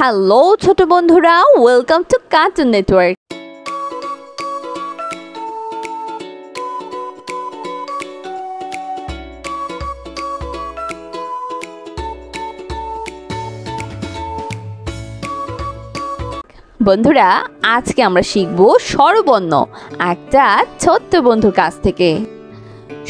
Hello ছোট বন্ধুরা, welcome to cartoon network. বন্ধুরা, আজকে আমরা শিখব স্বরবর্ণ একটা ছোট্ট বন্ধুর কাছ থেকে।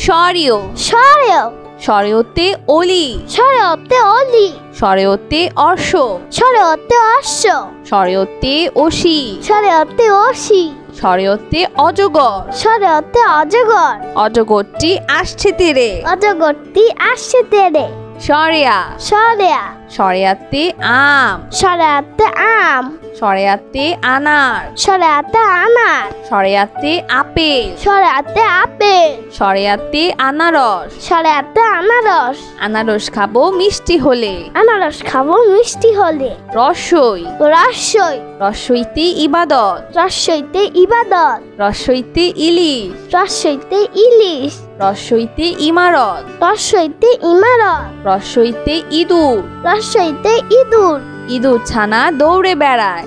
স্বরীয় স্বরীয় স্বরীয়তে অলি, স্বরীয়তে অলি, স্বরীয়তে অর্শ, স্বরীয়তে অশ্ব, স্বরীয়তে অসি, স্বরীয়তে অসি, স্বরীয়তে অজগর, স্বরীয়তে অজগর, অজগরটি আসছে তীরে, অজগরটি আসছে তেরে, স্বরেয়া স্বরেয়া স্বরেয়াতে আম, স্বরীয়তে আম, স্বরেয়াতে আনার, স্বরীয়তে আনার, স্বরেয়াতে আপেল, স্বরীয়তে আপেল, স্বরেয়াতে আনারস, স্বরীয়তে আনারস, আনারস খাবো মিষ্টি হলে, আনারস খাবো মিষ্টি হলে, রসই রসই রসইতে ইবাদত, রসইতে ইবাদত, রসইতে ইলিশ, রসইতে ইলিশ, রসইতে ইমারত, রসইতে ইমারত, রসইতে ইঁদুর, রসইতে ইঁদুর, ইঁদুর ছানা দৌড়ে বেড়ায়,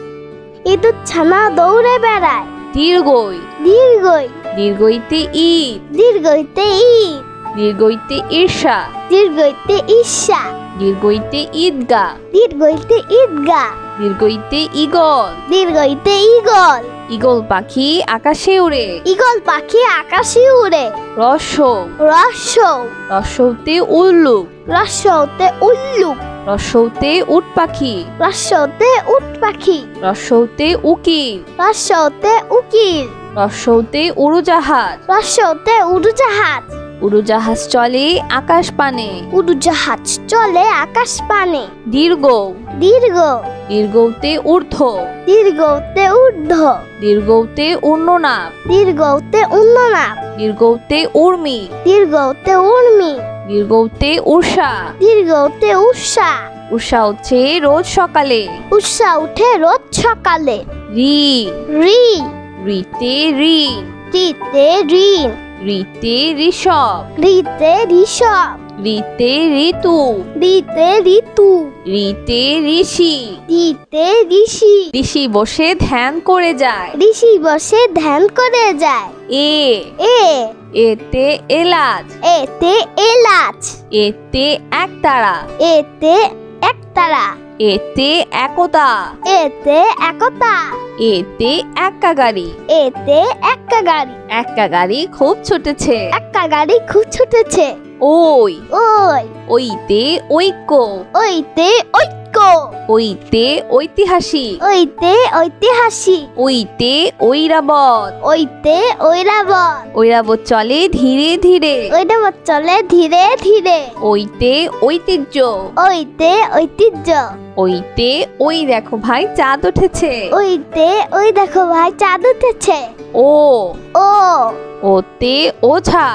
ইঁদুর ছানা দৌড়ে বেড়ায়, দীর্ঘই দীর্ঘই দীর্ঘইতে ঈদ, দীর্ঘইতে ঈদ, দীর্ঘইতে ঈর্ষা, দীর্ঘইতে ঈর্ষা, দীর্ঘইতে ঈদগা, দীর্ঘইতে ঈদগা, দীর্ঘইতে ঈগল, দীর্ঘইতে ঈগল, ঈগল পাখি আকাশে উড়ে, ঈগল পাখি আকাশে উড়ে, রসৌ রসৌ রসৌতে উল্লুক, রসৌতে উল্লুক, রসৌতে উট পাখি, রসৌতে উট পাখি, রসৌতে উকিল, রসৌতে উকিল, রসৌতে উড়োজাহাজ, রসৌতে উড়োজাহাজ, উড়োজাহাজ চলে আকাশ পানে, উড়োজাহাজ চলে আকাশ পানে, দীর্ঘ দীর্ঘ দীর্ঘতে ঊর্ধ্ব, দীর্ঘতে ঊর্ধ্ব, দীর্ঘতে উর্ণনাভ, দীর্ঘতে উন্ননাভ, দীর্ঘতে উর্মি, দীর্ঘতে উর্মি, দীর্ঘতে উষা, দীর্ঘতে উষা, উষা হচ্ছে রোজ সকালে, উষা উঠে রোজ সকালে, রি রি রিতে ঋণ, রিতে ঋণ, রিতে ঋষভ, রিতে ঋষভ, রিতে ঋতু, রিতে ঋতু, রিতে ঋষি, রিতে ঋষি, ঋষি বসে ধ্যান করে যায়, ঋষি বসে ধ্যান করে যায়, এ এ এতে এলাচ, এতে এলাচ, এতে একতারা, এতে একতারা, এতে একতা, এতে একতা, এতে এক্কা গাড়ি, এতে এক্কা গাড়ি, এক্কা গাড়ি খুব ছুটেছে, এক্কা গাড়ি খুব ছুটেছে, ওই ওই ওইতে ঐক্য, ওইতে ঐক্য, ওইতে ঐতিহাসিক, ওইতে ঐতিহাসিক, ওইতে ঐরাবত, ওইতে ঐরাবত, ঐরাবত চলে ধীরে ধীরে, ঐরাবত চলে ধীরে ধীরে, ওইতে ঐতিহ্য, ওইতে ঐতিহ্য, ওইতে ওই দেখো ভাই চাঁদ উঠেছে, ওইতে ওই দেখো ভাই চাঁদ উঠেছে, ও ও ওতে ওঝা,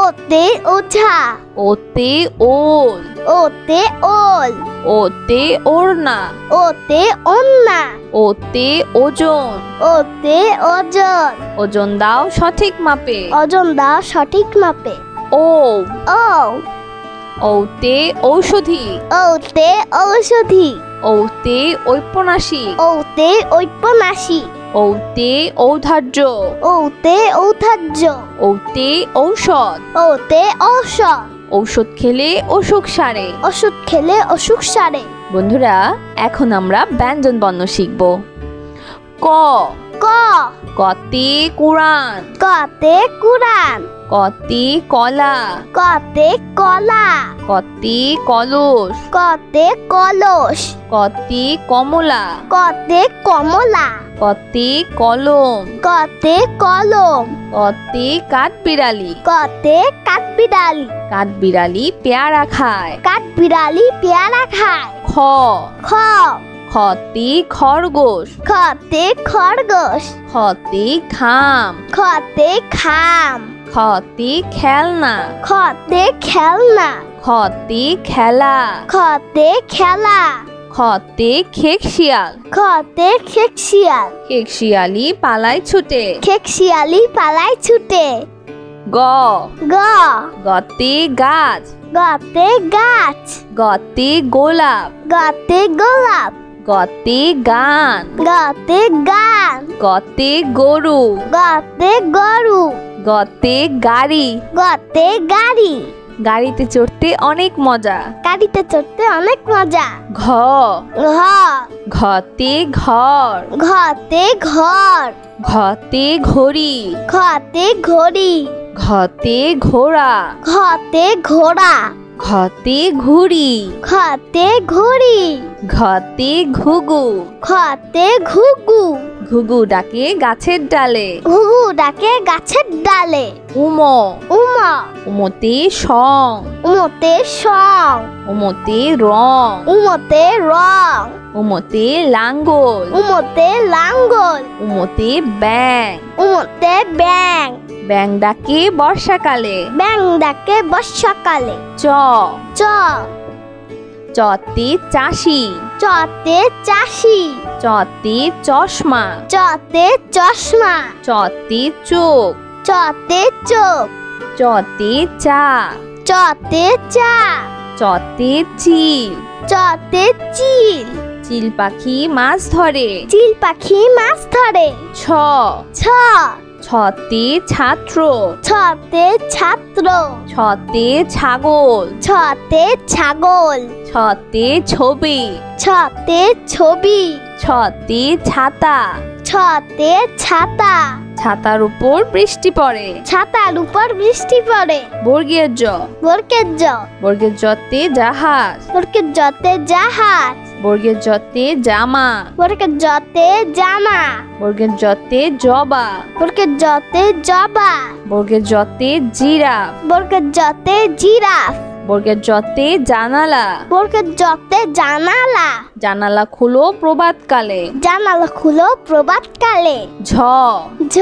ওতে ওঝা, ওতে ওল, ওতে ওল, ওতে ওড়না, ওতে ওন্না, ওতে ওজন, ওতে ওজন, ওজন দাও সঠিক মাপে, ওজন দাও সঠিক মাপে, ও ও ওতে ঔষধি, ওতে ঔষধি, ওতে ঔপন্যাসিক, ওতে ঔপন্যাসিক, ওতে ঔদার্য, ওতে ঔদার্য, ওতে ঔষধ, ওতে ঔষধ, ঔষধ খেলে অসুখ সারে। ওষুধ খেলে অসুখ সারে। বন্ধুরা, এখন আমরা ব্যঞ্জন বর্ণ শিখব। ক ক কতে কুরআন, কতে কুরআন, কতে কলা, কতে কলা, কতে কলস, কতে কলস, কতে কমলা, কতে কমলা, কতে কলম, কতে কলম, কতে কাঠবিড়ালি, কতে কাঠবিড়ালি, কাঠবিড়ালি পেয়ারা খায়। কাঠবিড়ালি পেয়ারা খায়। খ খ খতে খরগোশ, খতে খরগোশ, খতে খাম, খতে খাম, খতে খেলনা, খতে খেলনা, খতে খেলা, খতে খেলা, খতে খেকশিয়াল, খতে খেকশিয়াল, খেকশিয়ালি পালায় ছুটে। খেকশিয়ালি পালায় ছুটে। গ গ গতে গাছ, গতে গাছ, গতে গোলাপ, গতে গোলাপ, গতে গান। গতে গান। গতে গরু। গতে গরু। গতে গাড়ি। গতে গাড়ি। গাড়িতে চড়তে অনেক মজা। গাড়িতে চড়তে অনেক মজা। ঘ। ঘ। ঘতে ঘর। ঘতে ঘর। ঘতে ঘড়ি। ঘতে ঘড়ি। ঘতে ঘোড়া। ঘতে ঘোড়া। ঘতে ঘুড়ি। ঘতে ঘুড়ি। ঘতে ঘুঘু। ঘতে ঘুঘু। ঘুঘু ডাকে গাছের ডালে। ঘুঘু ডাকে গাছের ডালে। উমো। উমা। উমোতে সং। উমতে সং। উমোতে রং। উমতে রং। উমোতে লাঙ্গল। উমতে লাঙ্গল। উমোতে ব্যাং। উমতে ব্যাং। ব্যাং ডাকে বর্ষাকালে। ব্যাং ডাকে বর্ষাকালে। চ। চ। চতে চাষি। চতে চাষি। চতে চশমা। চতে চশমা। চতে চোখ। চতে চোখ। চতে চা। চতে চা। চতে চিল। চতে চিল। চিল পাখি মাছ ধরে। চিল পাখি মাছ ধরে। ছ। ছ। ছতে ছাত্র। ছতে ছাত্র। ছতে ছাগল। ছতে ছাগল। ছতে ছবি। ছতে ছবি। ছতে ছাতা। ছতে ছাতা। ছাতার উপর বৃষ্টি পড়ে। ছাতার উপর বৃষ্টি পড়ে। বর্গের জ। বর্গের জ। বর্গের জতে জাহাজ। বর্গের জতে জাহাজ। বর্গের জতে জামা। বর্গের জতে জামা। বর্গের জতে জবা। বর্গের জতে জবা। বর্গের জতে জিরাফ। বর্গের জতে জিরাফ। বর্গের জতে জানালা। বর্গের জতে জানালা। জানালা খুলো প্রভাতকালে। জানালা খুলো প্রভাতকালে। ঝ। ঝ।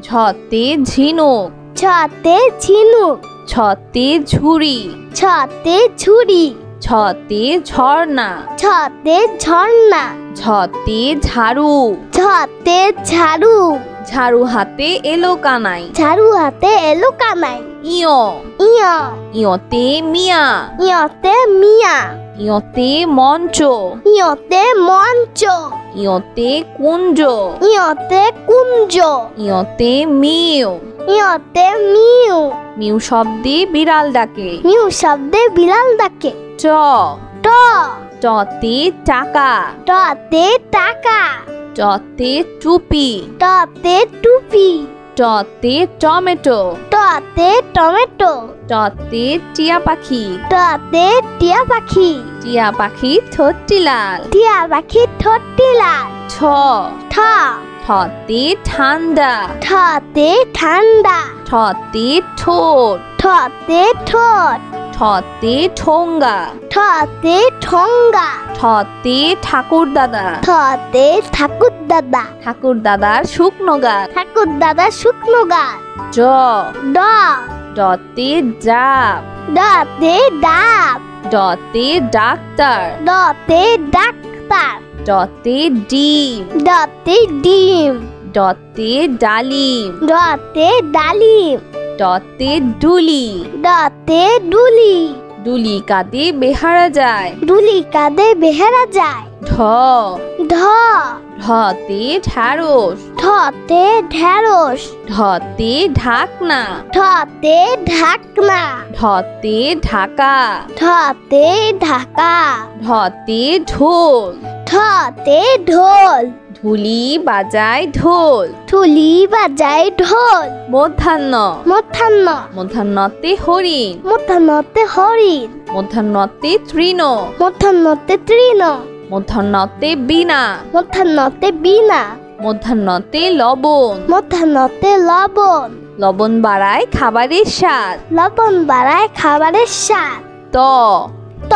ঝতে ঝিনুক। ছতে ঝিনুক। ছতে ঝুড়ি। ছতে ঝুড়ি। ছতে ঝর্ণা। ছতে ঝর্ণা। ঝতে ঝাড়ু। ছতে ঝাড়ু। ঝাড়ু হাতে এলো কানাই। ঝাড়ু হাতে এলো কানাই। ইয়। ইয়। ইয়তে মিয়া। ইয়তে মিয়া। ইয়তে মঞ্চ। ইয়তে মঞ্চ। ইয়তে কুঞ্জ। ইয়তে কুঞ্জ। ইয়তে মিউ। ইয়তে মিউ। মিউ শব্দে বিড়াল ডাকে। মিউ শব্দে বিড়াল ডাকে। ট। ট। টতে টাকা। টতে টাকা। টতে টুপি। টতে টুপি। টতে টমেটো। টতে টমেটো। টতে টিয়া পাখি। টতে টিয়া পাখি। টিয়া পাখি ঠোঁটটি লাল। টিয়া পাখি ঠোঁটটি লাল। ঠ। ঠ। ঠতে ঠান্ডা। ঠতে ঠান্ডা। ঠতে ঠোঁট। ঠতে ঠোঁট। ঠতে ঠোঙ্গা। ঠতে ঠোঙ্গা। ঠতে ঠাকুর দাদা। ঠতে ঠাকুর দাদা। ঠাকুর দাদার শুকনো গাছ। ঠাকুর দাদা শুকনো গাছ। জ। ড। ডতে ডাব। ডতে ডাব। ডতে ডাক্তার। ডতে ডাক্তার। ডতে ডিম। ডতে ডিম। ডতে ডালিম। ডতে ডালিম। ডতে ডুলি। ডতে ডুলি। ডুলি কাঁধে বেহারা যায়। ডুলি কাঁধে বেহারা যায়। ঢ। ঢ। ঢতে ঢ্যাঁড়স। ঢতে ঢেঁড়স। ঢতে ঢাকনা। ঢতে ঢাকনা। ঢতে ঢাকা। ঢতে ঢাকা। ঢতে ঢোল। ঢতে ঢোল। ঢুলি বাজায় ঢোল। ঢুলি বাজায় ঢোল। মধ্যাহ্ন। মধ্যাহ্ন। মধ্যাহ্নতে হরিণ। মধ্যাহ্নতে হরিণ। মধ্যাহ্নতে তৃণ। মধ্যাহ্নতে তৃণ। মধ্যাহ্নতে বীণা। মধ্যাহ্নতে বীণা। মধ্যাহ্নতে লবণ। মধ্যাহ্নতে লবণ। লবণ বাড়ায় খাবারের স্বাদ। লবণ বাড়ায় খাবারের স্বাদ। ত। ত।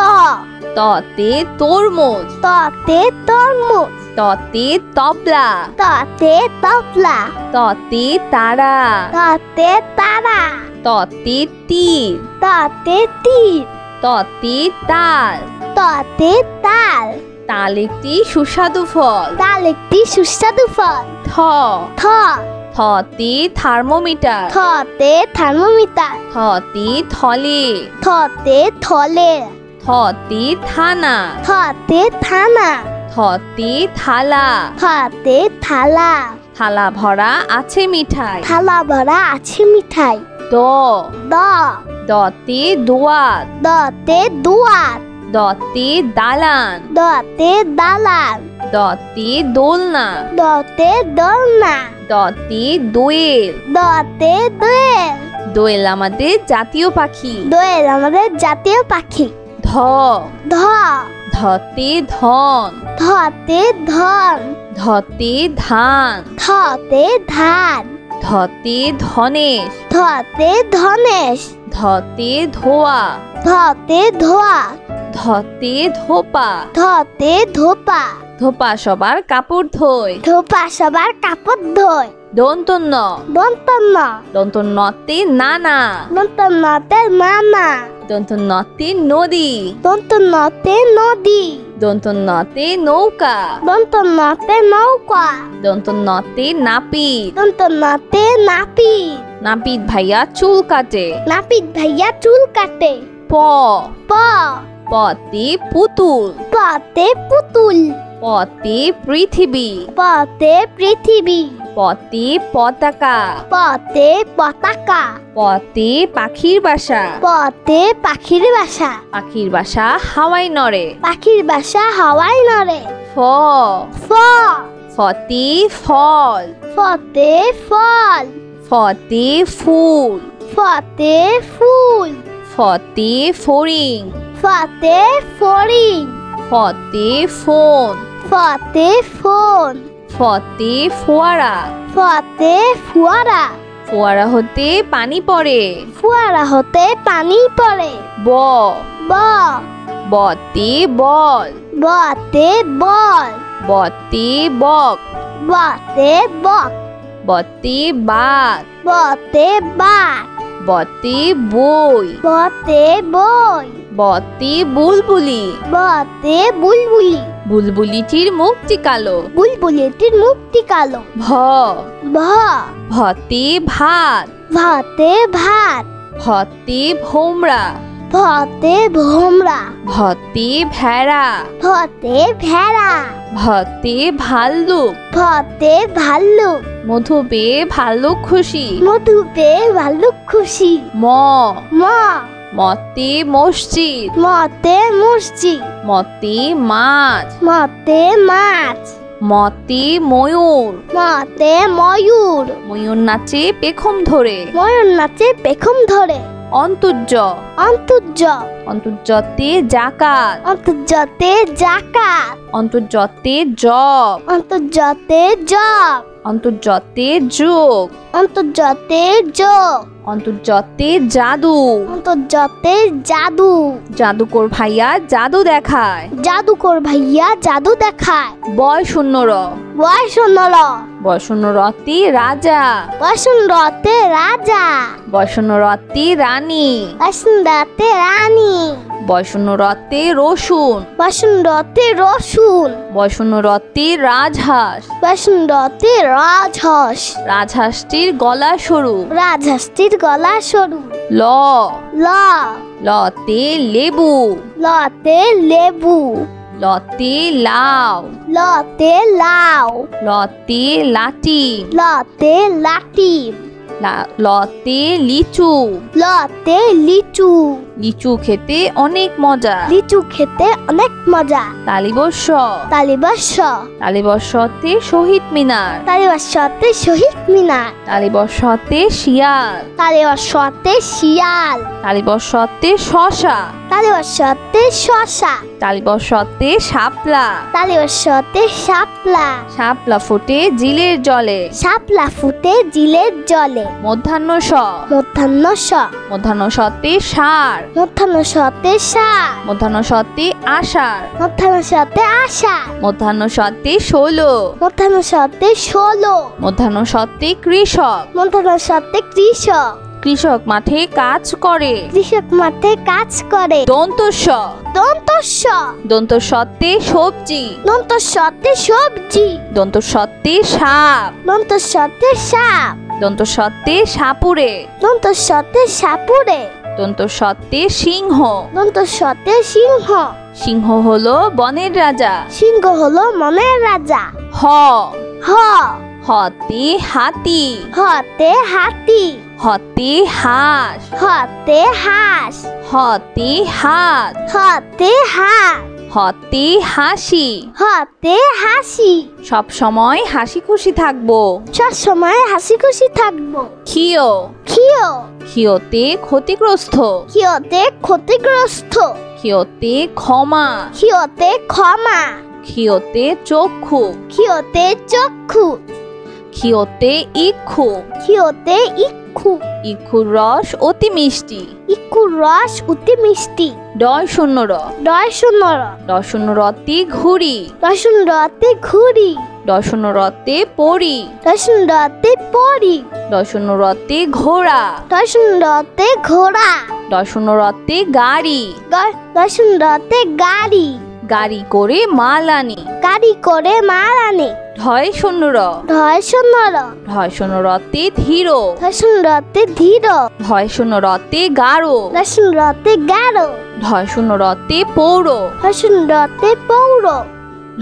ততে তরমুজ। ততে তরমুজ। ততে তবলা। ততে তবলা। ততে তারা। ততে তারা। ততে তীর। ততে তীর। ততে তাল। ততে তাল। তাল একটি সুস্বাদু ফল। তাল একটি সুস্বাদু ফল। থ। থ। থতে থার্মোমিটার। থতে থার্মোমিটার। থতে থলে। থতে থলে। থতে থানা। থতে থানা। থ থতে থালা, হাতে থালা, থালা ভরা আছে মিঠাই। থালা ভরা আছে মিঠাই। দ, দ, দতে দোয়াত, দতে দুয়ার, দতে দালান, দতে দালান, দতে দোলনা, দতে দোলনা, দতে দোয়েল। দতে দোয়েল। দোয়েল আমাদের জাতীয় পাখি। দোয়েল আমাদের জাতীয় পাখি। ধ, ধ, ধতে ধন, ধতে ধন, ধতে ধান, ধতে ধান, ধতে ধনেশ, ধতে ধনেশ, ধতে ধোয়া, ধতে ধোয়া, ধতে ধোপা। ধতে ধোপা, ধোপা সবার কাপড় ধোয়। ধোপা সবার কাপড় ধোয়। দন্তন্য, দন্তন্য, দন্তন্যতে নানা, দন্তন্যতে নানা, দন্তন্যতে নদী, দন্তন্যতে নদী, দন্তন্যতে নৌকা, দন্তন্যতে নৌকা, দন্তন্যতে নাপিত, দন্তন্যতে নাপিত, নাপিত ভাইয়া চুল কাটে। নাপিত ভাইয়া চুল কাটে। প, প, পতে পুতুল, পতে পুতুল, পতে পৃথিবী, পতে পৃথিবী, পতে পতাকা, পতে পতাকা, পতে পাখির বাসা, পতে পাখির বাসা, পাখির বাসা হাওয়ায় নড়ে। পাখির বাসা হাওয়ায় নড়ে। ফ, ফ, ফতে ফল, ফতে ফল, ফতে ফুল, ফতে ফুল, ফতে ফড়িং, ফতে ফড়িং, ফতে ফোন, ফতে ফোন, ফতে ফোয়ারা, ফতে ফুয়ারা, ফোয়ারা হতে পানি পড়ে। ফুয়ারা হতে পানি পড়ে। ব, ব, বতে বল, বতে বল, বতে বক, বতে বক, বতে বাঘ, বতে বাঘ, বতে বই, বতে বই, বতে বুলবুলি, বতে বুলবুলি, বুলবুলিটির মুখটি কালো। বুলবুলিটির মুখটি কালো। ভ, ভ, ভতে ভাত, ভাতে ভাত, ভতে ভোমরা, ভতে ভোমরা, ভতে ভেড়া, ভতে ভেড়া, ভতে ভাল্লুক, ভতে ভাল্লুক, মধু পেয়ে ভাল্লুক খুশি। মধু পেয়ে ভাল্লুক খুশি। ম, ম, মতে মসজিদ, মতে মসজিদ, মতে মাছ, মতে মাছ, মতে ময়ূর, মতে ময়ূর, ময়ূর নাচে পেখম ধরে। ময়ূর নাচে পেখম ধরে। অন্তর্য, অন্তর্য, অন্তর্যতে জাকাত, অন্তর্যতে জাকাত, অন্তর্যতে জব, অন্তর্যতে জব, অন্তর্যতে যোগ, অন্তর্যতে যোগ, অন্তর্যতে জাদু, অন্তর্যতে জাদু, জাদুকর ভাইয়া জাদু দেখায়। জাদুকর ভাইয়া জাদু দেখায়। বয় শূন্য র, বয়সনর, বয় শূন্য রতে রাজা, বয়সনরতে রাজা, বয় শূন্য রতে রানী, বয়সনরতে রানী, বয় শূন্য রতে রসুন, বয়সনরতে রসুন, বয় শূন্য রতে রাজহাঁস, বয়সনরতে রাজহাঁস, রাজহাঁসটির গলা সরু। রাজহাঁসটির গলা সরু। ল, ল, লতে লেবু, লতে লেবু, লতে লাউ, লতে লাউ, লতে লাটি, লতে লাটিম, লতে লিচু, লতে লিচু, লিচু খেতে অনেক মজা। লিচু খেতে অনেক মজা। তালিবর্ষ, তালিবর্ষ, তালিবর্ষতে শহীদ মিনার, তালিবর্ষতে শহীদ মিনার, তালিবর্ষতে শিয়াল, তালিবর্ষতে শিয়াল, তালিবর্ষতে শশা, তালিবর্ষতে শশা, তালিবর্ষতে শাপলা, তালিবর্ষতে শাপলা, শাপলা ফোটে জিলের জলে। শাপলা ফুটে জিলের জলে। মধ্যাহ্ন স, মধ্যাহ্ন স, মধ্যাহ্ন সতে ষাঁড়, মধ্যাহ্ন সতে ষাঁড়, মধ্যাহ্ন সতে আষাঢ়, মধ্যাহ্ন সতে আষাঢ়, মধ্যাহ্ন সতে ষোলো, মধ্যাহ্ন সতে ষোলো, মধ্যাহ্ন সতে কৃষক, মধ্যাহ্ন সতে কৃষক, কৃষক মাঠে কাজ করে। কৃষক মাঠে কাজ করে। দন্তস্ব, দন্তস্ব, দন্তস্বতে সবজি, দন্তস্বতে সবজি, দন্তস্বতে সাপ, দন্তস্বতে সাপ, দন্তস্বতে সাপুরে, দন্তস্বতে সাপুরে, দন্ত সত্ত্বে সিংহ। দন্ত সতে সিংহ। সিংহ হলো বনের রাজা। সিংহ হলো মনের রাজা। হ হ হতে হাতি। হতে হাতি। হতে হাঁস। হতে হাঁস। হতে হাত। হতে হাত। হতে হাসি। হতে হাসি। সব সময় হাসি খুশি থাকবো। সব সময় হাসি খুশি থাকবো। ক্ষিয় ক্ষিয়। ক্ষিয়তে ক্ষতিগ্রস্ত। ক্ষিয়তে ক্ষতিগ্রস্ত। ক্ষিয়তে ক্ষমা। ক্ষিয়তে ক্ষমা। ক্ষিয়তে চক্ষু। ক্ষিয়তে চক্ষু। ক্ষিয়তে ইক্ষু। ক্ষিয়তে ইক্ষু। ইক্ষুর রস অতি মিষ্টি। ইক্ষুর রস অতি মিষ্টি। ডয় শূন্য র। ডয় শূন্য র। ডয় শূন্য রতে ঘুড়ি। দর্শন রতে ঘুড়ি। ডয় শূন্য রতে পরি। দর্শন রতে পরি। ডয় শূন্য রতে ঘোড়া। দর্শন রতে ঘোড়া। ডয় শূন্য রতে গাড়ি। দর্শন রতে গাড়ি। গাড়ি করে মাল আনি। গাড়ি করে মাল আনে। ঢয় শূন্য র। ঢয় শূন্য র। ঢয় শূন্য রতে ধীর। দর্শন রতে ধীর। ঢয় শূন্য রতে গাঢ়। দর্শন রতে গাঢ়। ঢয় শূন্য রতে পৌর। দর্শন রতে পৌর।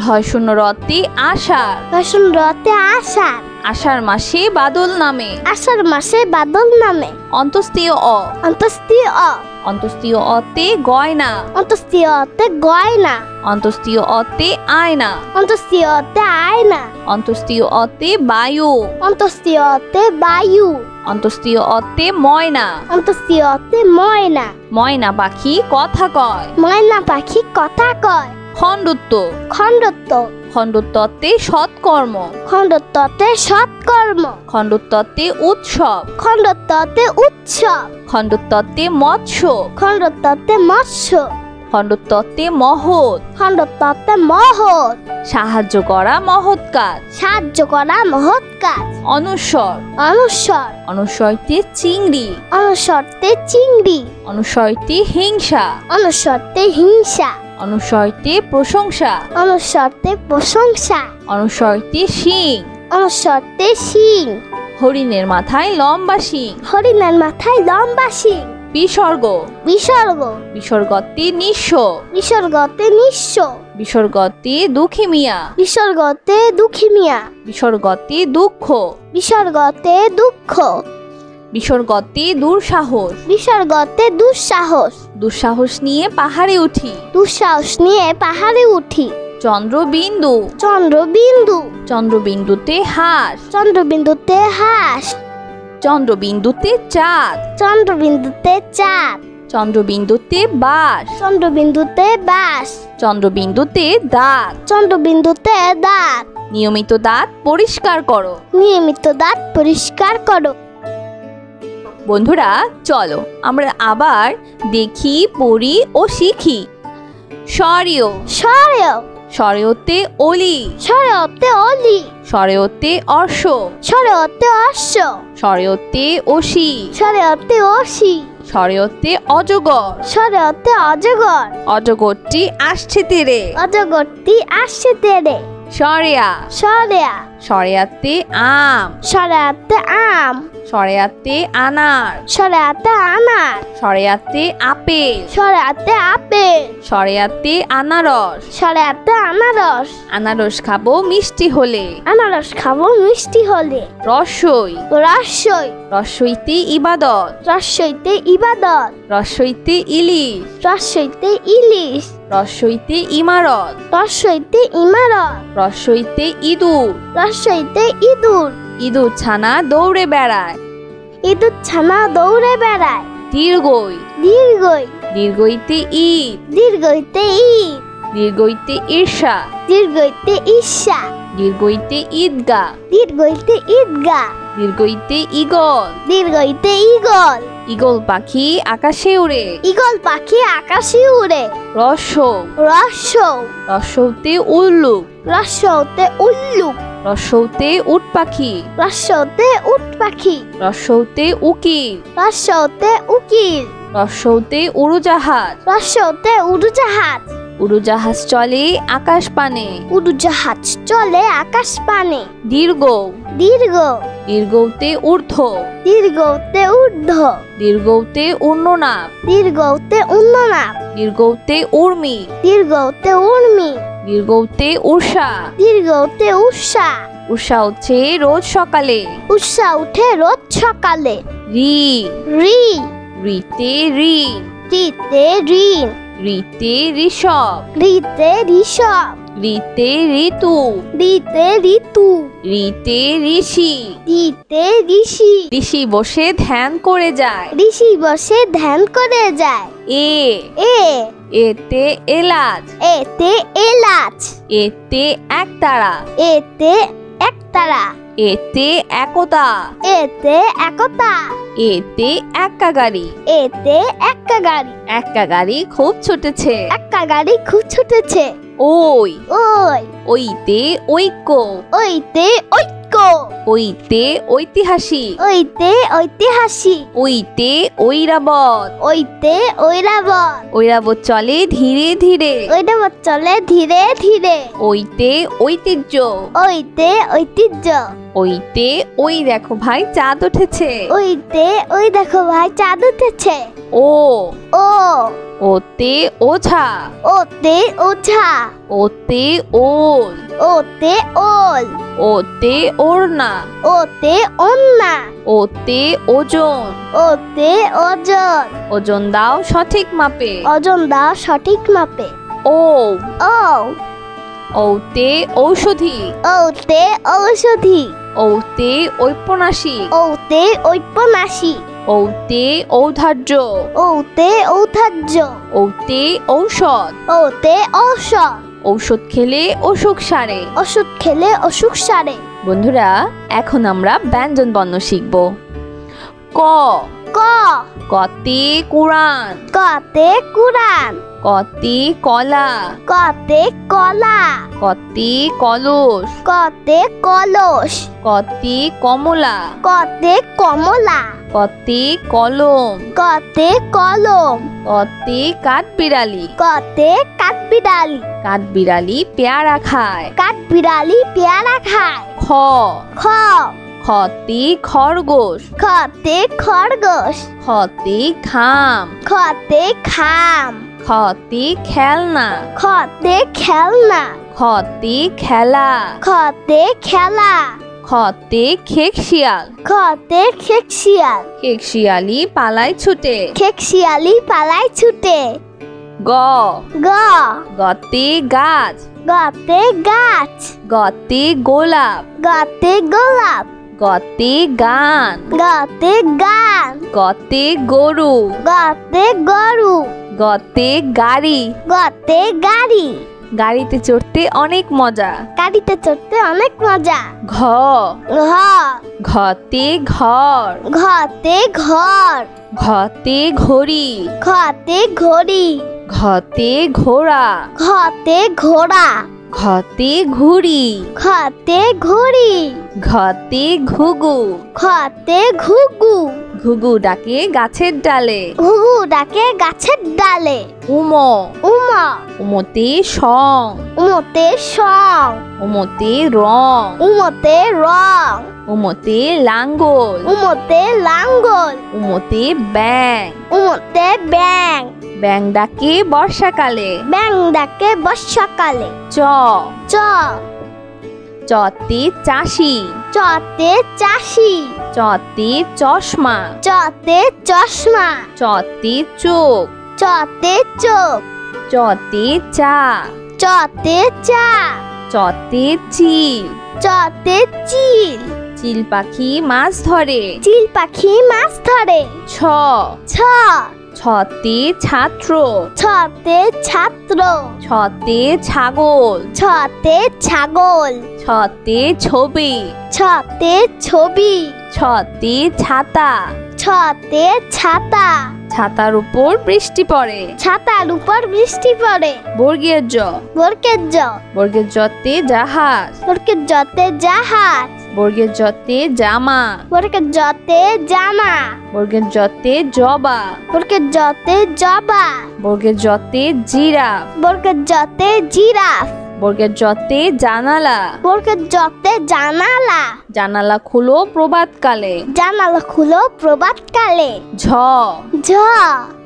ঢয় শূন্য রতে আষাঢ়। দর্শন রতে আষাঢ়। আষাঢ় মাসে বাদল নামে। আষাঢ় মাসে বাদল নামে। অন্তস্তীয় অ। অন্তস্তীয় অ। অন্তস্তীয় অতে গয়না। অন্তস্তীয় অতে গয়না। অন্তস্তীয় অতে আয়না। অন্তস্তীয় অতে আয়না। অন্তস্তীয় অতে বায়ু। অন্তস্তীয় অতে বায়ু। অন্তস্তীয় অতে ময়না। অন্তস্তীয় অতে ময়না। ময়না পাখি কথা কয়। ময়না পাখি কথা কয়। খণ্ডত্ব। খণ্ডত্ব। খণ্ডত্বতে সৎকর্ম। খণ্ডত্বতে সৎকর্ম। খণ্ডত্বতে উৎসব। খণ্ডত্বতে উৎসব। খণ্ডত্বতে মৎস্য। খণ্ডত্বতে মৎস্য। খণ্ডত্বতে মহৎ। খণ্ডত্বতে মহৎ। সাহায্য করা মহৎ কাজ। সাহায্য করা মহৎ কাজ। অনুস্বর। অনুস্বর। অনুস্বরতে চিংড়ি। অনুস্বরতে চিংড়ি। অনুস্বরতে হিংসা। অনুস্বরতে হিংসা। অনুস্বরতে প্রশংসা। অনুস্বরতে প্রশংসা। অনুস্বরতে শিং। অনুস্বরতে শিং। হরিণের মাথায় লম্বা শিং। হরিণের মাথায় লম্বা শিং। বিসর্গ। বিসর্গ। বিসর্গতে নিঃস্ব। বিসর্গতে নিঃস্ব। বিসর্গতে দুঃখী মিয়া। বিসর্গতে দুঃখী মিয়া। বিসর্গতে দুঃখ। বিসর্গতে দুঃখ। বিসর্গতে দুঃসাহস। বিসর্গতে দুঃসাহস। দুঃসাহস নিয়ে পাহাড়ে উঠি। দুঃসাহস নিয়ে পাহাড়ে উঠি। চন্দ্রবিন্দু। চন্দ্রবিন্দু। চন্দ্রবিন্দুতে হাঁস। চন্দ্রবিন্দুতে হাঁস। চন্দ্রবিন্দুতে চাঁদ। চন্দ্রবিন্দুতে চাঁদ। চন্দ্রবিন্দুতে বাঁশ। চন্দ্রবিন্দুতে বাঁশ। চন্দ্রবিন্দুতে দাঁত। চন্দ্রবিন্দুতে দাঁত। নিয়মিত দাঁত পরিষ্কার করো। নিয়মিত দাঁত পরিষ্কার করো। বন্ধুরা চলো আমরা আবার দেখি, পড়ি ও শিখি। স্বরীয়। স্বরেয়। স্বরেয়তে অলি। স্বরেয়তে অলি। স্বরেয়তে অর্শ। স্বরেয়তে অশ্ব। স্বরেয়তে অসি। স্বরেয়তে অসি। স্বরেয়তে অজগর। স্বরেয়তে অজগর। অজগরটি আসছে তীরে। অজগরটি আসছে তেরে। স্বরেয়া। স্বরেয়া। স্বরেয়াতে আম। স্বরেয়াতে আম। স্বরেয়াতে আনার। স্বরেয়াতে আনার। স্বরেয়াতে আপেল। স্বরেয়াতে আপেল। স্বরেয়াতে আনারস। স্বরেয়াতে আনারস। আনারস খাবো মিষ্টি হলে। আনারস খাবো মিষ্টি হলে। রসই। রসই। রসইতে ইবাদত। রসইতে ইবাদত। রসইতে ইলিশ। রসইতে ইলিশ। রসইতে ইমারত। রসইতে ইমারত। রসইতে ইঁদুর। রসইতে ইঁদুর। ইঁদুর ছানা দৌড়ে বেড়ায়। ইঁদুর ছানা দৌড়ে বেড়ায়। দীর্ঘই। দীর্ঘই। দীর্ঘইতে ঈদ। দীর্ঘইতে ঈদ। দীর্ঘইতে ঈর্ষা। দীর্ঘইতে ঈর্ষা। দীর্ঘইতে ঈদগা। দীর্ঘইতে ঈদগা। দীর্ঘইতে ঈগল। দীর্ঘইতে ঈগল। ঈগল পাখি আকাশে উড়ে। ঈগল পাখি আকাশে উড়ে। রসৌ। রসৌ। রসৌতে উল্লুক। রসৌতে উল্লুক। রসৌতে উট পাখি। রসৌতে উট পাখি। রসৌতে উকিল। রসৌতে উকিল। রসৌতে উড়োজাহাজ। রসৌতে উড়োজাহাজ। উড়োজাহাজ চলে আকাশ পানে। উড়োজাহাজ চলে আকাশ পানে। দীর্ঘ। দীর্ঘ। দীর্ঘতে ঊর্ধ্ব, দীর্ঘতে ঊর্ধ্ব, দীর্ঘতে উর্ণনাপ, দীর্ঘতে উন্ননাপ, দীর্ঘতে উর্মি, দীর্ঘতে উর্মি, দীর্ঘতে ঊষা। দীর্ঘতে উষা। ঊষা হচ্ছে রোজ সকালে। উষা উঠে রোজ সকালে। রি, রি, রিতে ঋণ, রিতে ঋণ, রিতে ঋষভ, রিতে ঋষভ, রিতে ঋতু, রিতে ঋতু, রিতে ঋষি। রিতে ঋষি। ঋষি বসে ধ্যান করে যায়। ঋষি বসে ধ্যান করে যায়। এ, এ, এতে এলাচ, এতে এলাচ, এতে একতারা, এতে একতারা, এতে একতা, এতে একতা, এতে এক্কা গাড়ি। এতে এক্কা গাড়ি। এক্কা গাড়ি খুব ছুটেছে। এক্কা গাড়ি খুব ছুটেছে। ওই, ওই, ওইতে ঐক্য, ওইতে ঐক্য, ওইতে ঐতিহাসিক, ওইতে ঐতিহাসিক, ওইতে ঐরাবত, ওইতে ঐরাবত, ঐরাবত চলে ধীরে ধীরে, ঐরাবত চলে ধীরে ধীরে, ওইতে ঐতিহ্য, ওইতে ঐতিহ্য, ওইতে ওই দেখো ভাই চাঁদ উঠেছে, ওইতে ওই দেখো ভাই চাঁদ উঠেছে, ও, ও, ওতে ওঝা, ওতে ওঝা, ওতে ওল, ওতে ওল, ওতে ওড়না, ওতে ওন্না, ওতে ওজন, ওতে ওজন, ওজন দাও সঠিক মাপে, ওজন দাও সঠিক মাপে, ও, ও, ওতে ঔষধি, ওতে ঔষধি, ওতে ঔপন্যাসিক, ওতে ঔপন্যাসিক, ওতে ঔদার্য, ওতে ঔদার্য, ওতে ঔষধ, ওতে ঔষধ, ঔষধ খেলে অসুখ সারে। ওষুধ খেলে অসুখ সারে। বন্ধুরা এখন আমরা ব্যঞ্জন বর্ণ শিখব। ক, ক, কতে কুরআন, কতে কুরআন, কতে কলা, কতে কলা, কতে কলস, কতে কলস, কতে কমলা, কতে কমলা, কতে কলম, কতে কলম, কতে কাঠবিড়ালি, কতে কাঠবিড়ালি, কাঠবিড়ালি পেয়ারা খায়। কাঠবিড়ালি পেয়ারা খায়। খ, খ, খতে খরগোশ, খতে খরগোশ, খতে খাম, খতে খাম, খতে খেলনা, খতে খেলনা, খতে খেলা, খতে খেলা, খতে খেকশিয়াল, খতে খেকশিয়াল, খেকশিয়ালি পালায় ছুটে। খেকশিয়ালি পালায় ছুটে। গ, গ, গতে গাছ, গতে গাছ, গতে গোলাপ, গতে গোলাপ, গতে গান, গতে গান, গতে গরু, গতে গরু, গতে গাড়ি। গতে গাড়ি, গাড়িতে চড়তে অনেক মজা। গাড়িতে চড়তে অনেক মজা। ঘ, ঘ, ঘতে ঘর, ঘতে ঘর, ঘতে ঘড়ি, ঘতে ঘড়ি, ঘতে ঘোড়া, ঘতে ঘোড়া, ঘতে ঘুড়ি, ঘতে ঘুড়ি, ঘতে ঘুঘু, ঘতে ঘুঘু, ঘুঘু ডাকে গাছের ডালে। ঘুঘু ডাকে গাছের ডালে। উমো, উমা, উমতে সং, উমতে সং, উমতে রং, উমতে রং, উমতে লাঙ্গল, উমতে লাঙ্গল, উমতে ব্যাং, উমতে ব্যাং, ব্যাং ডাকে বর্ষাকালে। ব্যাং ডাকে বর্ষাকালে। চ, চ, চতে চাষি, চতে চাষি, চতে চশমা, চতে চশমা, চতে চোখ, চতে চোখ, চতে চা, চতে চা, চতে চিল, চতে চিল, চিল পাখি মাছ ধরে। চিল পাখি মাছ ধরে। ছ, ছ, ছতে ছাত্র, ছতে ছাত্র, ছতে ছাগল, ছতে ছাগল, ছতে ছবি, ছতে ছবি, ছতে ছাতা, ছতে ছাতা, ছাতার উপর বৃষ্টি পড়ে। ছাতার উপর বৃষ্টি পড়ে। বর্গীয় জ, বর্গের জ, বর্গের জতে জাহাজ, বর্গের জতে জাহাজ, বর্গের জতে জামা, বর্গের জতে জামা, বর্গের জতে জবা, বর্গের জতে জবা, বর্গের জতে জিরাফ, বর্গের জতে জিরাফ, বর্গের জতে জানালা। বর্গের জতে জানালা। জানালা খুলো প্রভাতকালে। জানালা খুলো প্রভাতকালে। ঝ ঝ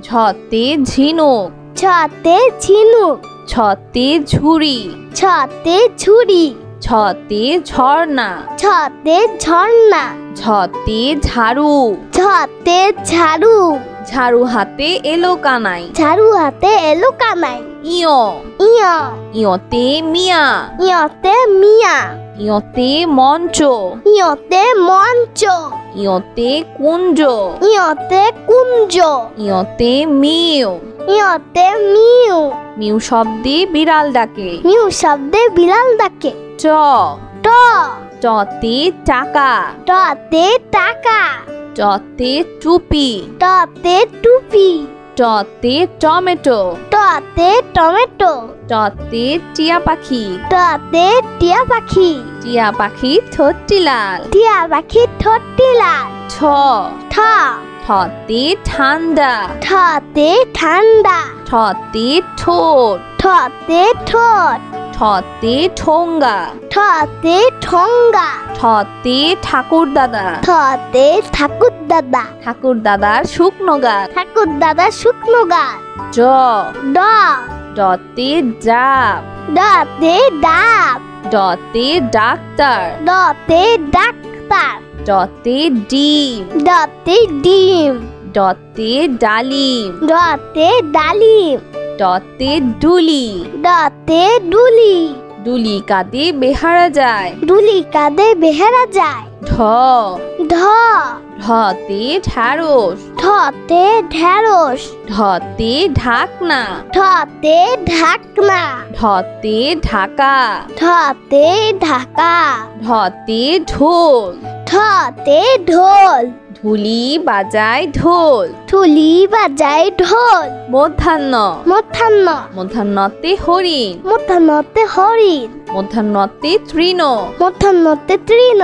ঝতে ঝিনুক। ঝতে ঝিনুক। ছতে ঝুড়ি। ছতে ঝুড়ি। ছতে ঝর্ণা। ছতে ঝর্ণা। ঝতে ঝাড়ু। ঝতে ঝাড়ু। ঝাড়ু হাতে এলো কানাই। ঝাড়ু হাতে এলো কানাই। ইয় ইয় ইয়তে মিয়া। ইয়তে মিয়া। ইয়তে মঞ্চ। ইয়তে মঞ্চ। ইয়তে কুঞ্জ। ইয়তে কুঞ্জ। ইয়তে মিউ। ইয়তে মিউ। মিউ শব্দে বিড়াল ডাকে। মিউ শব্দে বিড়াল ডাকে। ট ট টতে টাকা। টতে টাকা। টতে টুপি। টতে টুপি। টতে টমেটো। টতে টমেটো। টতে টিয়া পাখি। টতে টিয়া পাখি। টিয়া পাখি ঠোঁটটি লাল। টিয়া পাখি ঠোঁটটি লাল। ঠ ঠ ঠতে ঠান্ডা। ঠতে ঠান্ডা। ঠতে ঠোঁট। ঠতে ঠোঁট। ঠতে ঠোঙ্গা। ঠতে ঠোঙ্গা। ঠতে ঠাকুর দাদা। ঠতে ঠাকুর দাদা। ঠাকুর দাদার শুকনো গাছ। ঠাকুর দাদা শুকনো গাছ। জ ড ডতে ডাব। ডতে ডাব। ডতে ডাক্তার। ডতে ডাক্তার। ডতে ডিম। ডতে ডিম। ডতে ডালিম। ডতে ডালিম। ডতে ডুলি। ডতে ডুলি। ডুলি কাঁধে বেহারা যায়। ডুলি কাঁধে বেহারা যায়। ঢ ঢ ঢতে ঢ্যাঁড়স। ঠতে ঢেঁড়স। ঢতে ঢাকনা। ঠতে ঢাকনা। ঢতে ঢাকা। ঠতে ঢাকা। ঢতে ঢোল। ঠতে ঢোল। ঢুলি বাজায় ঢোল। ঢুলি বাজায় ঢোল। মধ্যাহ্ন মধ্যাহ্ন। মধ্যাহ্নতে হরিণ। মধ্যাহ্নতে হরিণ। মধ্যাহ্নতে তৃণ। মধ্যাহ্নতে তৃণ।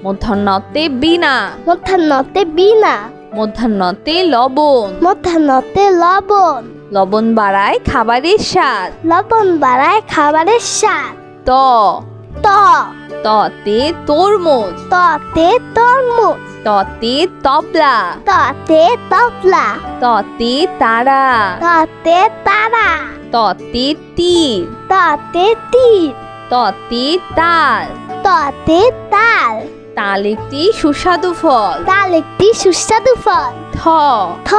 মধ্যাহ্নতে বীণা। মধ্যাহ্নতে বীণা। মধ্যাহ্নতে লবণ। মধ্যাহ্নতে লবণ। লবণ বাড়ায় খাবারের স্বাদ। লবণ বাড়ায় খাবারের স্বাদ। ত ত ততে তরমুজ। ততে তরমুজ। ততে তবলা। ততে তবলা। ততে তারা। ততে তারা। ততে তীর। ততে তীর। ততে তাল। ততে তাল। তাল একটি সুস্বাদু ফল। তাল একটি সুস্বাদু ফল। থ থ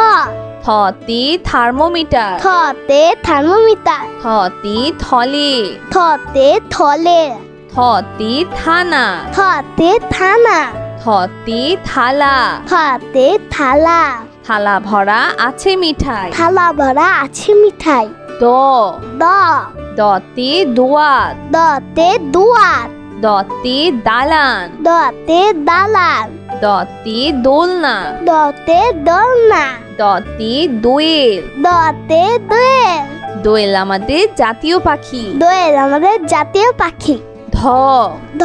থতে থার্মোমিটার। থতে থার্মোমিটার। থতে থলে। থতে থলে। থতে থানা। থতে থানা। থতে থালা। থতে থালা। থালা ভরা আছে মিঠাই। থালা ভরা আছে মিঠাই। দ দ দতে দোয়াত। দতে দুয়ার। দতে দালান। দতে দালান। দতে দোলনা। দতে দোলনা। দতে দোয়েল। দতে দোয়েল। দোয়েল আমাদের জাতীয় পাখি। দোয়েল আমাদের জাতীয় পাখি। ধ ধ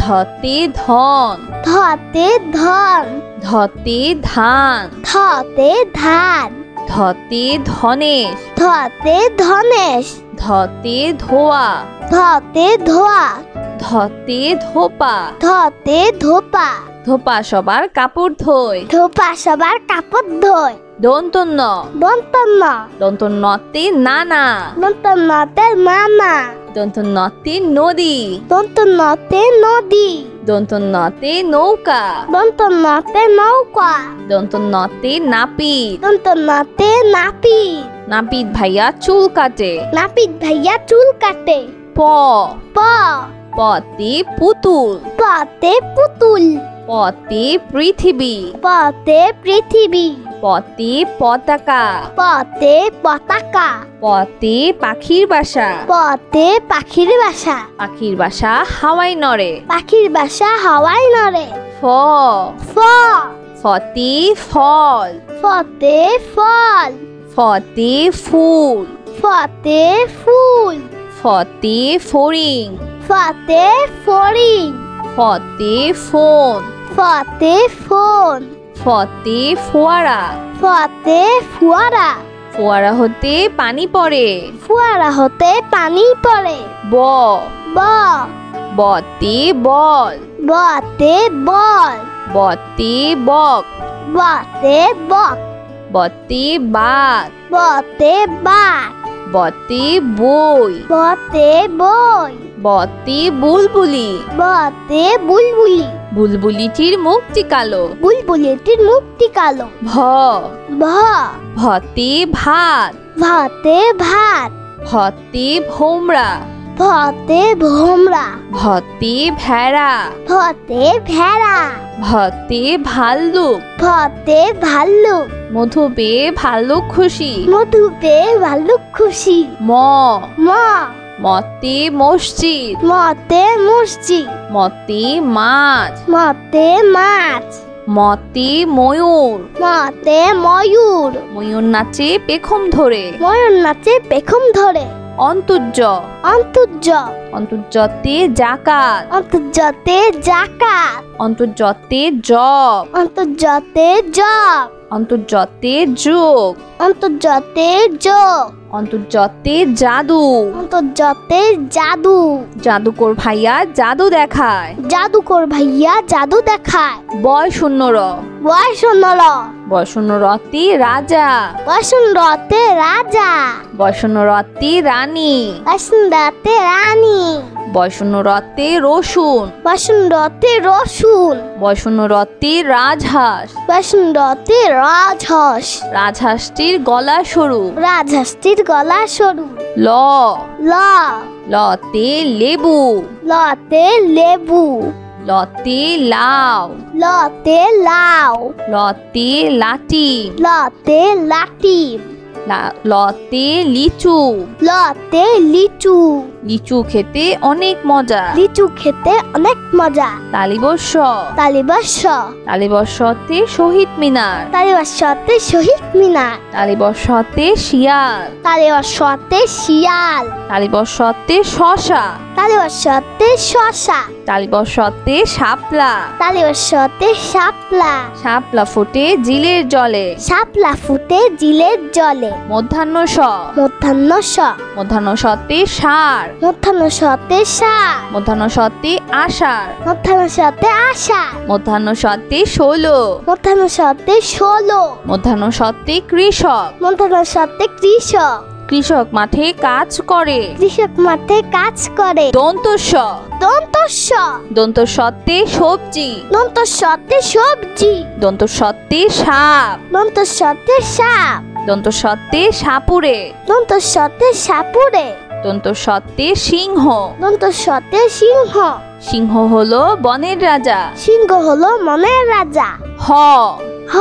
ধতে ধন। ধতে ধন। ধতে ধান। ধতে ধান। ধতে ধনেশ। ধতে ধনেশ। ধতে ধোয়া। ধতে ধোয়া। ধতে ধোপা। ধতে ধোপা। ধোপা সবার কাপড় ধোয়। ধোপা সবার কাপড় ধোয়। দন্তন্য দন্তন্য। দন্তন্নতে নানা। দন্তন্যতে নানা। দন্তন্নতে নদী। দন্তন্যতে নদী। দন্তন্নতে নৌকা। দন্তন্যতে নৌকা। দন্তন্নতে নাপিত। দন্তন্যতে নাপিত। নাপিত ভাইয়া চুল কাটে। নাপিত ভাইয়া চুল কাটে। প প পতে পুতুল। পতে পুতুল। পতে পৃথিবী। পতে পৃথিবী। পতে পতাকা। পতে পতাকা। পতে পাখির বাসা। পতে পাখির বাসা। পাখির বাসা হাওয়ায় নড়ে। পাখির বাসা হাওয়ায় নড়ে। ফ ফ ফতে ফল। ফতে ফল। ফতে ফুল। ফতে ফুল। ফতে ফড়িং। ফতে ফড়িং। ফতে ফোন। ফতে ফোন। ফতে ফোয়ারা। ফতে ফুয়ারা। ফোয়ারা হতে পানি পড়ে। ফুয়ারা হতে পানি পড়ে। ব ব ব বতে বল বতে বল বতে বক বতে বক বতে বাত বতে বাঘ বতে বই বতে বই বতে বুলবুলি বতে বুলবুলি বুলবুলিটির মুখটি কালো বুলবুলিটির মুখটি কালো ভ ভ ভতে ভাত ভাতে ভাত ভতে ভোমরা ভতে ভোমরা ভতে ভেড়া ভতে ভেড়া ভতে ভাল্লুক ভতে ভাল্লুক মধু পেয়ে ভাল্লুক খুশি মধু পেয়ে ভাল্লুক খুশি ম ম মতে মসজিদ মতে মসজিদ মতে মাছ মতে মাছ মতে ময়ূর মতে ময়ূর ময়ূর নাচে পেখম ধরে ময়ূর নাচে পেখম ধরে অন্তর্য অন্তর্য অন্তর্যতে জাকাত অন্তর্জতে জাকাত অন্তর্যতে জব অন্তর্জতে জব অন্তর্যতে যোগ অন্তর্জতে যোগ অন্তর্যতে জাদু অন্তর্জতে জাদু জাদুকর ভাইয়া জাদু দেখায় জাদুকর ভাইয়া জাদু দেখায় বয় শূন্য র বয়সনর বয় শূন্য রতে রাজা বসুন্ধরতে রাজা বয় শূন্য রতে রানী বসুন্ধরতে রানী বয় শূন্য রতে রসুন বসুন্ধরতে রসুন বয় শূন্য রতে রাজহাঁস বসুন্ধরতে রাজহাঁস রাজহাঁসটির গলা সরু রাজহাঁসটির গলা সরু ল ল লতে লেবু লতে লেবু লতে লাউ লতে লাউ লতে লাটি লতে লাটিম লতে লিচু লতে লিচু লিচু খেতে অনেক মজা লিচু খেতে অনেক মজা তালিবর্ষ তালিবর্ষ তালিবর্ষতে শহীদ মিনার তালিবর্ষতে শহীদ মিনার তালিবর্ষতে শিয়াল তালিবর্ষতে শিয়াল তালিবর্ষতে শশা তালিবর্ষতে শশা তালিবর্ষতে শাপলা তালিবর্ষতে শাপলা শাপলা ফুটে জিলের জলে শাপলা ফুটে জিলের জলে মধ্যাহ্ন স মধ্যাহ্ন স মধ্যাহ্ন সতে ষাঁড় মধ্যাহ্ন সতে ষাঁড় মধ্যাহ্ন সতে আষাঢ় মধ্যাহ্ন সতে আষাঢ় মধ্যাহ্ন সতে ষোলো মধ্যাহ্ন সতে 16 মধ্যাহ্ন সতে কৃষক মধ্যাহ্ন সতে কৃষক কৃষক মাঠে কাজ করে কৃষক মাঠে কাজ করে দন্তস্ব দন্তস্ব দন্তস্বতে সবজি দন্তস্বতে সবজি দন্তস্বতে সাপ দন্তস্বতে সাপ দন্তস্বতে সাপুরে দন্তস্বতে সাপুরে দন্তস্বতে সিংহ দন্তস্বতে সিংহ সিংহ হলো বনের রাজা সিংহ হলো মনের রাজা হ হ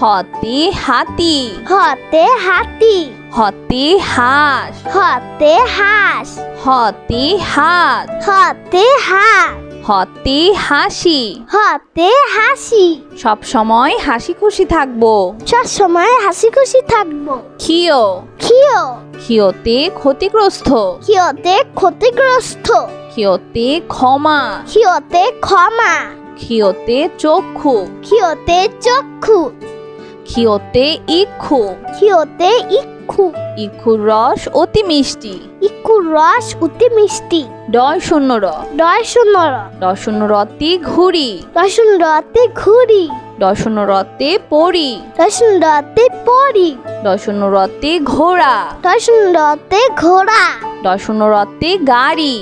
হতে হাতি হতে হাতি হতে হাঁস হতে হাঁস হতে হাত হতে হাত হতে হাসি হতে হাসি সব সময় হাসি খুশি থাকবো সব সময় হাসি খুশি থাকবো ক্ষিয় ক্ষিয় ক্ষিয়তে ক্ষতিগ্রস্ত ক্ষিয়তে ক্ষতিগ্রস্ত ক্ষিয়তে ক্ষমা ক্ষিয়তে ক্ষমা ক্ষিয়তে চক্ষু ক্ষিয়তে চক্ষু ক্ষিয়তে ইক্ষু ক্ষিয়তে ইক্ষু ইক্ষুর রস অতি মিষ্টি ইক্ষুর রস অতি মিষ্টি ডয় শূন্য র ডয় শূন্যর ডয় শূন্য রতে ঘুড়ি রসুন রতে ঘুড়ি ডয় শূন্য রতে পরি রসুন রতে পরি ডয় শূন্য রতে ঘোড়া রসুন রতে ঘোড়া ডয় শূন্য রতে গাড়ি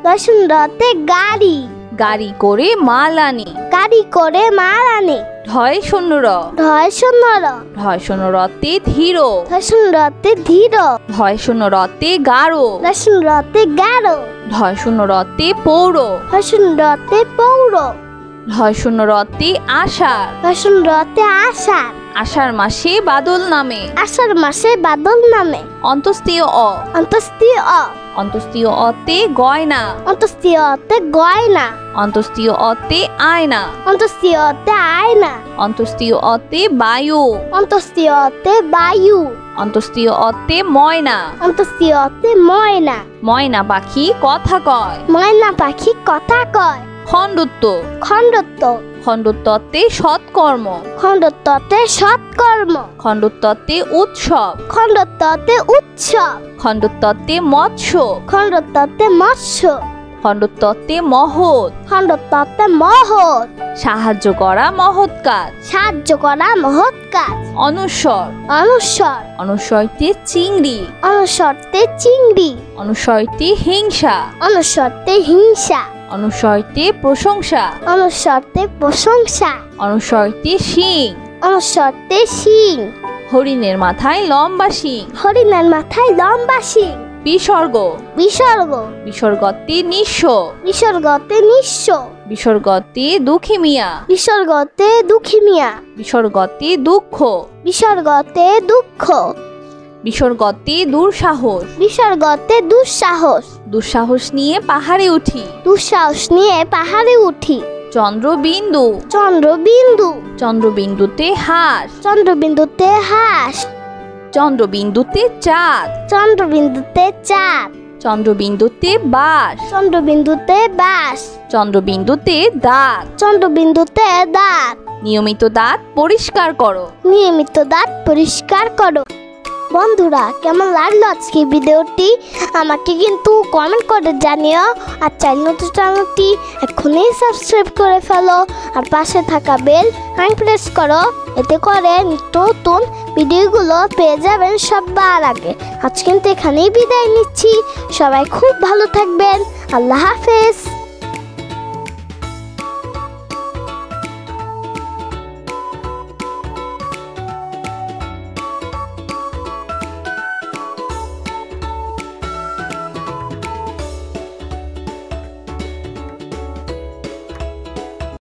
রসুন রতে গাড়ি গাড়ি করে মাল আনি গাড়ি করে মাল আনে ঢয় শূন্য র ঢয় শূন্যর ঢয় শূন্য রতে ধীর রসুন রতে ধীর ঢয় শূন্য রতে গাঢ় রসুন রতে গাঢ় ঢয় শূন্য রতে পৌর রসুন রতে পৌর ঢয় শূন্য রতে আষাঢ় রসুন রতে আষাঢ় আষাঢ় মাসে বাদল নামে আষাঢ় মাসে বাদল নামে অন্তস্তীয় অ অন্তস্তীয় অ অন্তস্তীয় অতে গয়না অন্তস্তীয় অতে গয়না অন্তস্তীয় অতে আয়না অন্তস্তীয় অতে আয়না অন্তস্তীয় অতে বায়ু অন্তস্তীয় অতে বায়ু অন্তস্তীয় অতে ময়না অন্তস্তীয় অতে ময়না ময়না পাখি কথা কয় ময়না পাখি কথা কয় খণ্ডত্ব খণ্ডত্ব খণ্ডতত্ত্বে সৎকর্ম। খণ্ডতত্ত্বে সৎকর্ম। খণ্ডতত্ত্বে উৎসব। খণ্ডতত্ত্বে উৎসব। খণ্ডতত্ত্বে মৎস্য। খণ্ডতত্ত্বে মৎস্য। খণ্ডতত্ত্বে মহৎ। খণ্ডতত্ত্বে মহৎ। সাহায্য করা মহৎ কাজ। সাহায্য করা মহৎ কাজ। অনুস্বর। অনুস্বর। অনুস্বরতে চিংড়ি। অনুস্বরতে চিংড়ি। অনুস্বরতে হিংসা। অনুস্বরতে হিংসা। অনুস্বরতে প্রশংসা। অনুস্বরতে প্রশংসা। অনুস্বরতে শিং। অনুস্বরতে শিং। হরিণের মাথায় লম্বা শিং। হরিণের মাথায় লম্বা শিং। বিসর্গ। বিসর্গ। বিসর্গতে নিঃস্ব। বিসর্গতে নিঃস্ব। বিসর্গতে দুঃখী মিয়া। বিসর্গতে দুঃখী মিয়া। বিসর্গতে দুঃখ। বিসর্গতে দুঃখ। বিসর্গতে দুঃসাহস। বিসর্গতে দুঃসাহস। দুঃসাহস নিয়ে পাহাড়ে উঠি। দুঃসাহস নিয়ে পাহাড়ে উঠি। চন্দ্রবিন্দু। চন্দ্রবিন্দু। চন্দ্রবিন্দুতে হাঁস। চন্দ্রবিন্দুতে হাঁস। চন্দ্রবিন্দুতে চাঁদ। চন্দ্রবিন্দুতে চাঁদ। চন্দ্রবিন্দুতে বাঁশ। চন্দ্রবিন্দুতে বাঁশ। চন্দ্রবিন্দুতে দাঁত। চন্দ্রবিন্দুতে দাঁত। নিয়মিত দাঁত পরিষ্কার করো। নিয়মিত দাঁত পরিষ্কার করো। বন্ধুরা, কেমন লাগলো আজকে ভিডিওটি আমাকে কিন্তু কমেন্ট করে জানিও। আর চ্যানেলটি এখনই সাবস্ক্রাইব করে ফেলো। আর পাশে থাকা বেল প্রেস করো, এতে করে নিত্য নতুন ভিডিওগুলো পেয়ে যাবেন সবার আগে। আজ কিন্তু এখানেই বিদায় নিচ্ছি। সবাই খুব ভালো থাকবেন। আল্লাহ হাফেজ।